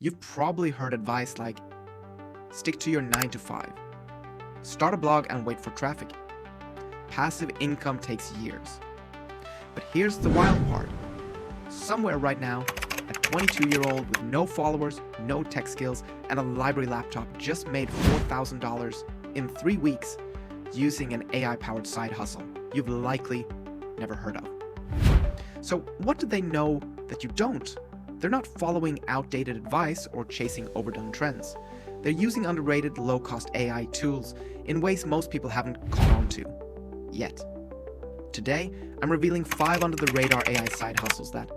You've probably heard advice like, stick to your 9 to 5, start a blog and wait for traffic. Passive income takes years. But here's the wild part. Somewhere right now, a 22-year-old with no followers, no tech skills, and a library laptop just made $4,000 in 3 weeks using an AI-powered side hustle you've likely never heard of. So what do they know that you don't? They're not following outdated advice or chasing overdone trends. They're using underrated, low-cost AI tools in ways most people haven't caught on to yet. Today, I'm revealing 5 under-the-radar AI side hustles that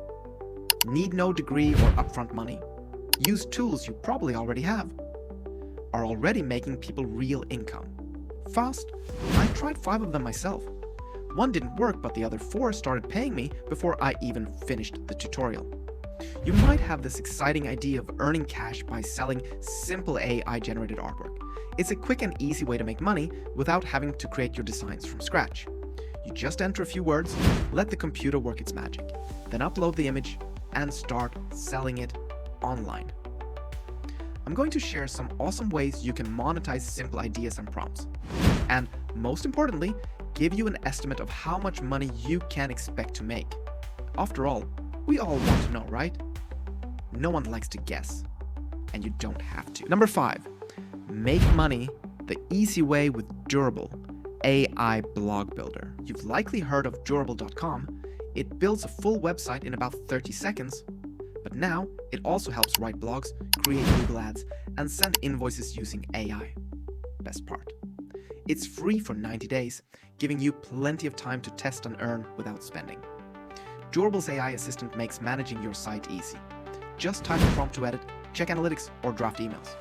need no degree or upfront money, use tools you probably already have, are already making people real income. Fast, I tried 5 of them myself. One didn't work, but the other 4 started paying me before I even finished the tutorial. You might have this exciting idea of earning cash by selling simple AI-generated artwork. It's a quick and easy way to make money without having to create your designs from scratch. You just enter a few words, let the computer work its magic, then upload the image and start selling it online. I'm going to share some awesome ways you can monetize simple ideas and prompts. And most importantly, give you an estimate of how much money you can expect to make. After all, we all want to know, right? No one likes to guess, and you don't have to. Number 5, make money the easy way with Durable, AI blog builder. You've likely heard of durable.com. It builds a full website in about 30 seconds, but now it also helps write blogs, create Google ads, and send invoices using AI. Best part. It's free for 90 days, giving you plenty of time to test and earn without spending. Durable's AI assistant makes managing your site easy. Just type a prompt to edit, check analytics, or draft emails.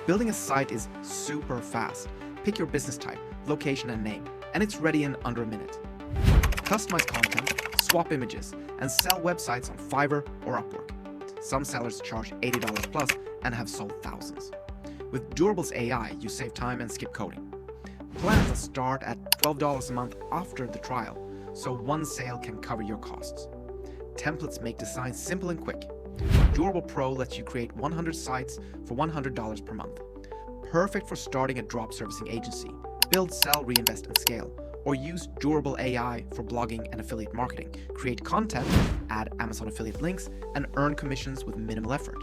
Building a site is super fast. Pick your business type, location, and name, and it's ready in under a minute. Customize content, swap images, and sell websites on Fiverr or Upwork. Some sellers charge $80 plus and have sold thousands. With Durable's AI, you save time and skip coding. Plans start at $12 a month after the trial, so one sale can cover your costs. Templates make designs simple and quick. Durable Pro lets you create 100 sites for $100 per month. Perfect for starting a drop servicing agency. Build, sell, reinvest, and scale. Or use Durable AI for blogging and affiliate marketing. Create content, add Amazon affiliate links, and earn commissions with minimal effort.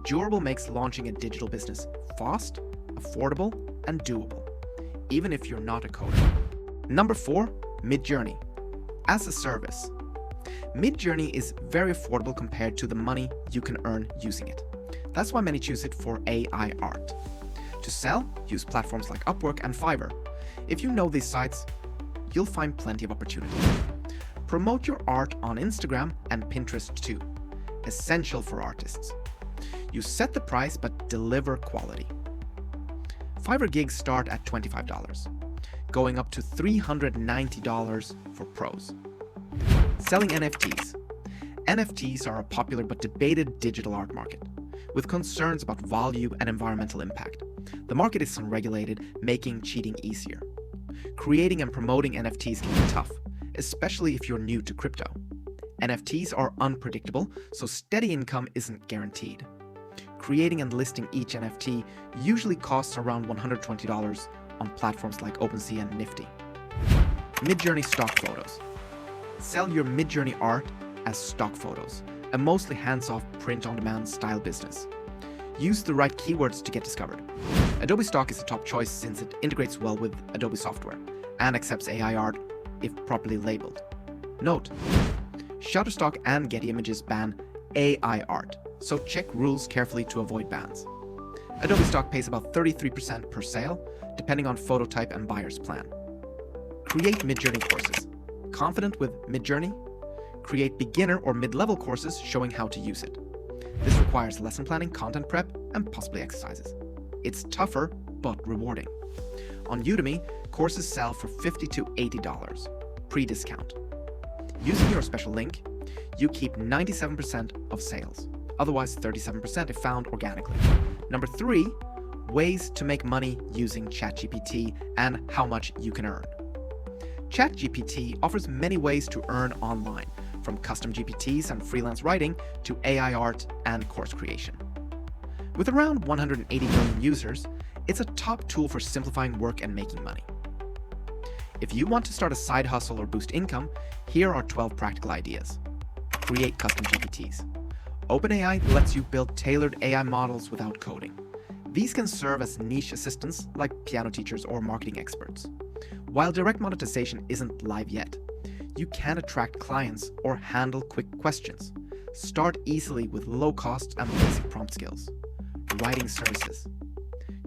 Durable makes launching a digital business fast, affordable, and doable, even if you're not a coder. Number 4, Midjourney. As a service. Midjourney is very affordable compared to the money you can earn using it. That's why many choose it for AI art. To sell, use platforms like Upwork and Fiverr. If you know these sites, you'll find plenty of opportunities. Promote your art on Instagram and Pinterest too. Essential for artists. You set the price but deliver quality. Fiverr gigs start at $25, going up to $390 for pros. Selling NFTs. NFTs are a popular but debated digital art market, with concerns about value and environmental impact. The market is unregulated, making cheating easier. Creating and promoting NFTs can be tough, especially if you're new to crypto. NFTs are unpredictable, so steady income isn't guaranteed. Creating and listing each NFT usually costs around $120 on platforms like OpenSea and Nifty. Midjourney stock photos. Sell your Midjourney art as stock photos, a mostly hands-off print-on-demand style business. Use the right keywords to get discovered. Adobe Stock is a top choice since it integrates well with Adobe software and accepts AI art if properly labeled. Note: Shutterstock and Getty Images ban AI art, so check rules carefully to avoid bans. Adobe Stock pays about 33% per sale, depending on photo type and buyer's plan. Create Midjourney courses. Confident with Midjourney? Create beginner or mid-level courses showing how to use it. This requires lesson planning, content prep, and possibly exercises. It's tougher, but rewarding. On Udemy, courses sell for $50 to $80, pre-discount. Using your special link, you keep 97% of sales, otherwise 37% if found organically. Number 3, ways to make money using ChatGPT and how much you can earn. ChatGPT offers many ways to earn online, from custom GPTs and freelance writing to AI art and course creation. With around 180 million users, it's a top tool for simplifying work and making money. If you want to start a side hustle or boost income, here are 12 practical ideas. Create custom GPTs. OpenAI lets you build tailored AI models without coding. These can serve as niche assistants like piano teachers or marketing experts. While direct monetization isn't live yet, you can attract clients or handle quick questions. Start easily with low cost and basic prompt skills. Writing services.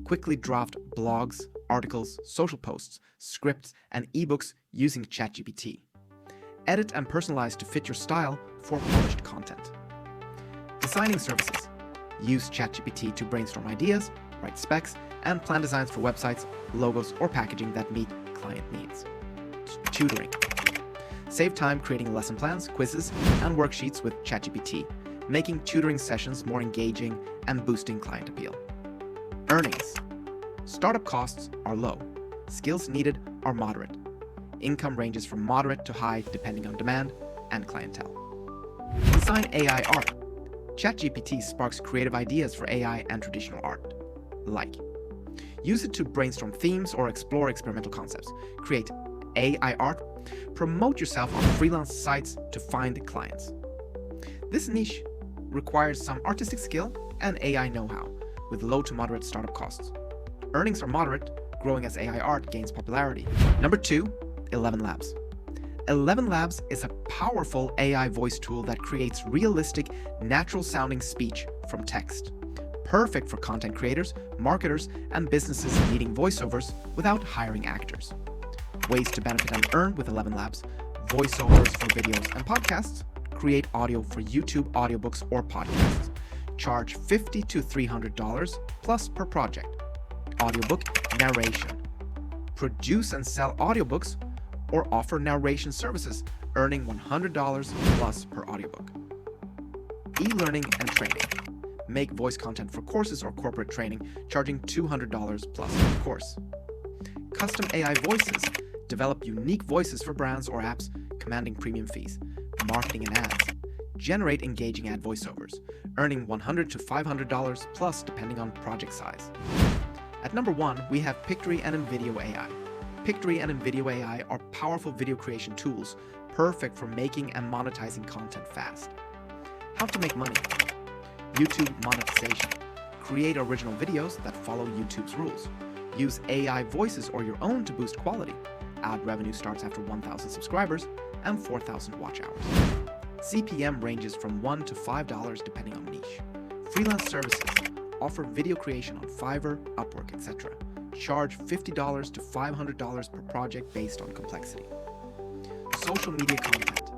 Quickly draft blogs, articles, social posts, scripts, and ebooks using ChatGPT. Edit and personalize to fit your style for polished content. Designing services. Use ChatGPT to brainstorm ideas, write specs, and plan designs for websites, logos, or packaging that meet client needs. Tutoring. Save time creating lesson plans, quizzes, and worksheets with ChatGPT, making tutoring sessions more engaging and boosting client appeal. Earnings. Startup costs are low. Skills needed are moderate. Income ranges from moderate to high depending on demand and clientele. Design AI art. ChatGPT sparks creative ideas for AI and traditional art. Like. Use it to brainstorm themes or explore experimental concepts. Create AI art. Promote yourself on freelance sites to find clients. This niche requires some artistic skill and AI know-how, with low to moderate startup costs. Earnings are moderate, growing as AI art gains popularity. Number 2, 11 Labs. 11 Labs is a powerful AI voice tool that creates realistic, natural-sounding speech from text. Perfect for content creators, marketers, and businesses needing voiceovers without hiring actors. Ways to benefit and earn with 11 Labs. Voiceovers for videos and podcasts. Create audio for YouTube audiobooks or podcasts. Charge $50 to $300 plus per project. Audiobook narration. Produce and sell audiobooks or offer narration services, earning $100 plus per audiobook. E-learning and training. Make voice content for courses or corporate training, charging $200 plus per course. Custom AI voices. Develop unique voices for brands or apps, commanding premium fees. Marketing and ads. Generate engaging ad voiceovers, earning $100 to $500 plus depending on project size. At number 1, we have Pictory and InVideo AI. Pictory and InVideo AI are powerful video creation tools, perfect for making and monetizing content fast. How to make money. YouTube monetization. Create original videos that follow YouTube's rules. Use AI voices or your own to boost quality. Ad revenue starts after 1,000 subscribers and 4,000 watch hours. CPM ranges from $1 to $5 depending on niche. Freelance services. Offer video creation on Fiverr, Upwork, etc. Charge $50 to $500 per project based on complexity. Social media content.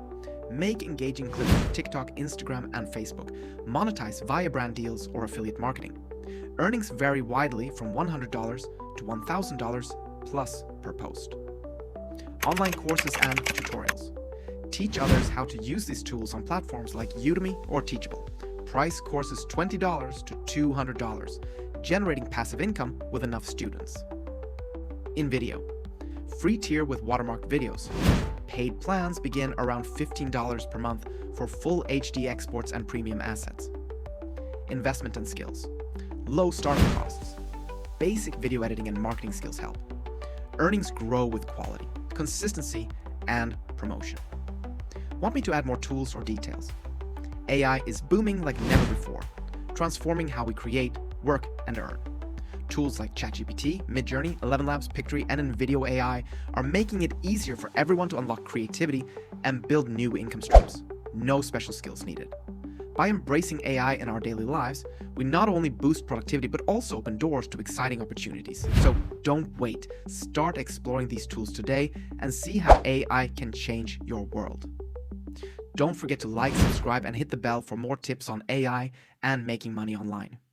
Make engaging clips for TikTok, Instagram, and Facebook. Monetize via brand deals or affiliate marketing. Earnings vary widely from $100 to $1,000 plus per post. Online courses and tutorials. Teach others how to use these tools on platforms like Udemy or Teachable. Price courses $20 to $200, generating passive income with enough students. InVideo. Free tier with watermarked videos. Paid plans begin around $15 per month for full HD exports and premium assets. Investment and skills. Low startup costs. Basic video editing and marketing skills help. Earnings grow with quality, consistency, and promotion. Want me to add more tools or details? AI is booming like never before, transforming how we create, work, and earn. Tools like ChatGPT, Midjourney, 11 Labs, Pictory, and InVideo AI are making it easier for everyone to unlock creativity and build new income streams. No special skills needed. By embracing AI in our daily lives, we not only boost productivity but also open doors to exciting opportunities. So don't wait. Start exploring these tools today and see how AI can change your world. Don't forget to like, subscribe, and hit the bell for more tips on AI and making money online.